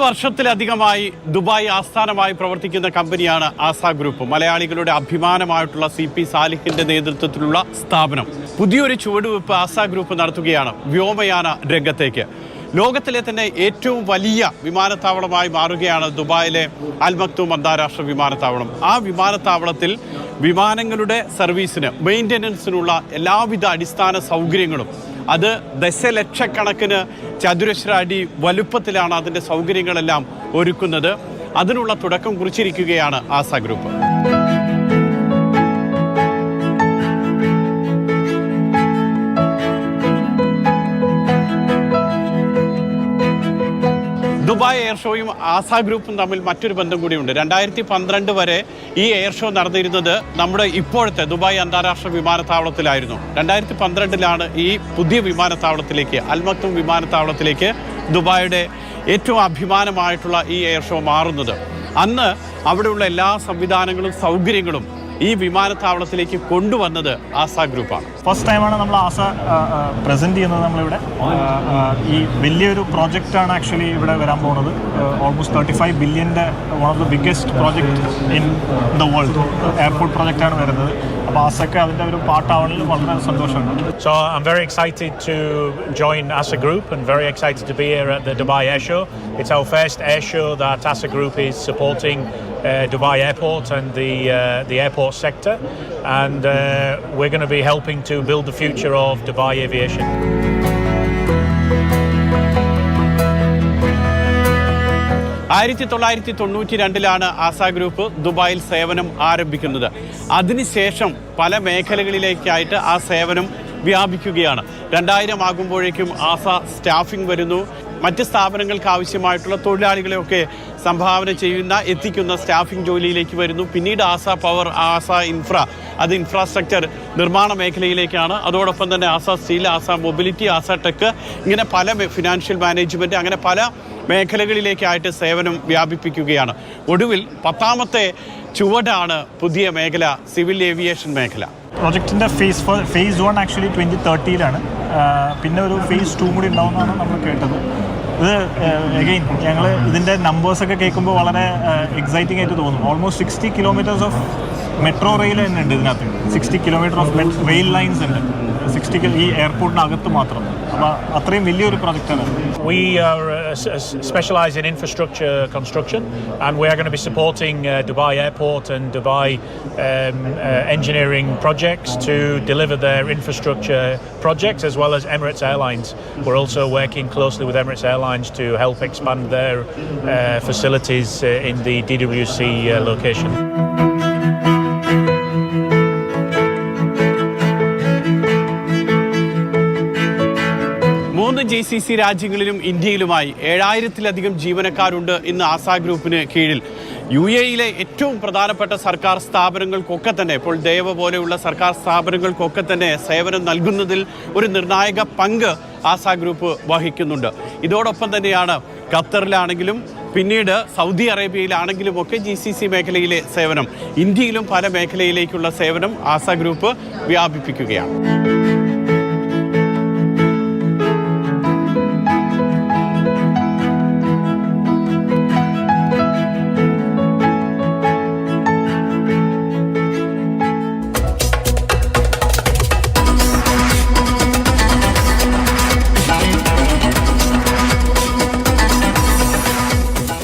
വർഷത്തിലധികമായി ദുബായ് ആസ്ഥാനമായി പ്രവർത്തിക്കുന്ന കമ്പനിയാണ് ആസ ഗ്രൂപ്പ്. മലയാളികളുടെ അഭിമാനമായിട്ടുള്ള CP സാലിഹിന്റെ നേതൃത്വത്തിലുള്ള സ്ഥാപനം പുതിയൊരു ചുവടുവെപ്പ് ആസ ഗ്രൂപ്പ് നടത്തുകയാണ് വ്യോമയാന രംഗത്തേക്ക്. ലോകത്തിലെ തന്നെ ഏറ്റവും വലിയ വിമാനത്താവളമായി മാറുകയാണ് ദുബായിലെ അൽ മക്തൂം അന്താരാഷ്ട്ര വിമാനത്താവളം. ആ വിമാനത്താവളത്തിൽ വിമാനങ്ങളുടെ സർവീസിന് മെയിൻ്റനൻസിനുള്ള എല്ലാവിധ അടിസ്ഥാന സൗകര്യങ്ങളും, അത് ദശലക്ഷക്കണക്കിന് ചതുരശ്ര അടി വലുപ്പത്തിലാണ് അതിൻ്റെ സൗകര്യങ്ങളെല്ലാം ഒരുക്കുന്നത്. അതിനുള്ള തുടക്കം കുറിച്ചിരിക്കുകയാണ് ആസ ഗ്രൂപ്പ്. ദുബായ് എയർ ഷോയും ആസ ഗ്രൂപ്പും തമ്മിൽ മറ്റൊരു ബന്ധം കൂടിയുണ്ട്. 2012 വരെ ഈ എയർ ഷോ നടന്നിരുന്നത് നമ്മുടെ ഇപ്പോഴത്തെ ദുബായ് അന്താരാഷ്ട്ര വിമാനത്താവളത്തിലായിരുന്നു. 2012 ഈ പുതിയ വിമാനത്താവളത്തിലേക്ക്, അൽ മക്തൂം വിമാനത്താവളത്തിലേക്ക് ദുബായിയുടെ ഏറ്റവും അഭിമാനമായിട്ടുള്ള ഈ എയർ ഷോ മാറുന്നത്. അന്ന് അവിടെയുള്ള എല്ലാ സംവിധാനങ്ങളും സൗകര്യങ്ങളും ഈ വിമാനത്താവളത്തിലേക്ക് കൊണ്ടുവന്നത് ആസ ഗ്രൂപ്പാണ്. ഫസ്റ്റ് ടൈമാണ് നമ്മൾ ആസ പ്രസൻറ്റ് ചെയ്യുന്നത്. നമ്മളിവിടെ ഈ വലിയൊരു പ്രോജക്റ്റാണ് ആക്ച്വലി ഇവിടെ വരാൻ പോകുന്നത്. ഓൾമോസ്റ്റ് 35 ബില്യൻ്റെ one of the biggest project in the world airport പ്രോജക്റ്റാണ് വരുന്നത്. അപ്പോൾ ആസക്ക് അതിൻ്റെ ഒരു പാർട്ടാവണമെങ്കിൽ വളരെ സന്തോഷമുണ്ട്. So I'm very excited to join ASA Group and very excited to be here at the Dubai Air Show. It's our first air show that ASA Group is supporting Dubai Airport and the airport sector, and we're going to be helping to build the future of Dubai aviation. ആയിരത്തി 1992 ആസ group ദുബായിൽ സേവനം ആരംഭിക്കുന്നത്. അതിനുശേഷം പല മേഖലകളിലേക്കായിട്ട് ആ സേവനം വ്യാപിക്കുകയാണ്. 2000 ആകുമ്പോഴേക്കും ആസ staffing വരുന്നു. മറ്റ് സ്ഥാപനങ്ങൾക്ക് ആവശ്യമായിട്ടുള്ള തൊഴിലാളികളെയൊക്കെ സംഭാവന എത്തിക്കുന്ന സ്റ്റാഫിംഗ് ജോലിയിലേക്ക് വരുന്നു. പിന്നീട് ആസ പവർ, ആസ ഇൻഫ്ര, അത് ഇൻഫ്രാസ്ട്രക്ചർ നിർമ്മാണ മേഖലയിലേക്കാണ്. അതോടൊപ്പം തന്നെ ആസ സ്റ്റീൽ, ആസ മൊബിലിറ്റി, ആസ ടെക്, ഇങ്ങനെ പല ഫിനാൻഷ്യൽ മാനേജ്മെൻറ്റ്, അങ്ങനെ പല മേഖലകളിലേക്കായിട്ട് സേവനം വ്യാപിപ്പിക്കുകയാണ്. ഒടുവിൽ 10ാമത്തെ ചുവടാണ് പുതിയ മേഖല, സിവിൽ ഏവിയേഷൻ മേഖല. പ്രോജക്റ്റിൻ്റെ ഫേസ് 1 ആക്ച്വലി 2030 പിന്നെ ഒരു ഫേസ് 2 കൂടി ഉണ്ടാവുമെന്നാണ് നമ്മൾ കേട്ടത്. ഇത് അഗെയിൻ ഞങ്ങൾ ഇതിൻ്റെ നമ്പേഴ്സൊക്കെ കേൾക്കുമ്പോൾ വളരെ എക്സൈറ്റിംഗ് ആയിട്ട് തോന്നും. Almost 60 kilometres of metro rail തന്നെ ഉണ്ട് ഇതിനകത്ത്. 60 കിലോമീറ്റർ ഓഫ് റെയിൽ ലൈൻസ് ഉണ്ട് 60 ഈ എയർപോർട്ടിനകത്ത് മാത്രം. അപ്പോൾ അത്രയും വലിയൊരു പ്രോജക്റ്റാണ്. We are specialised in infrastructure construction, and we are going to be supporting Dubai Airport and Dubai engineering projects to deliver their infrastructure projects, as well as Emirates Airlines. We're also working closely with Emirates Airlines to help expand their facilities in the DWC location. GCC രാജ്യങ്ങളിലും ഇന്ത്യയിലുമായി 7000-ലധികം ജീവനക്കാരുണ്ട് ഇന്ന് ആസ ഗ്രൂപ്പിന് കീഴിൽ. UAE-യിലെ ഏറ്റവും പ്രധാനപ്പെട്ട സർക്കാർ സ്ഥാപനങ്ങൾക്കൊക്കെ തന്നെ, ഇപ്പോൾ ദേവ പോലെയുള്ള സർക്കാർ സ്ഥാപനങ്ങൾക്കൊക്കെ തന്നെ സേവനം നൽകുന്നതിൽ ഒരു നിർണായക പങ്ക് ആസ ഗ്രൂപ്പ് വഹിക്കുന്നുണ്ട്. ഇതോടൊപ്പം തന്നെയാണ് ഖത്തറിലാണെങ്കിലും പിന്നീട് സൗദി അറേബ്യയിലാണെങ്കിലുമൊക്കെ GCC മേഖലയിലെ സേവനം, ഇന്ത്യയിലും പല മേഖലയിലേക്കുള്ള സേവനം ആസ ഗ്രൂപ്പ് വ്യാപിപ്പിക്കുകയാണ്.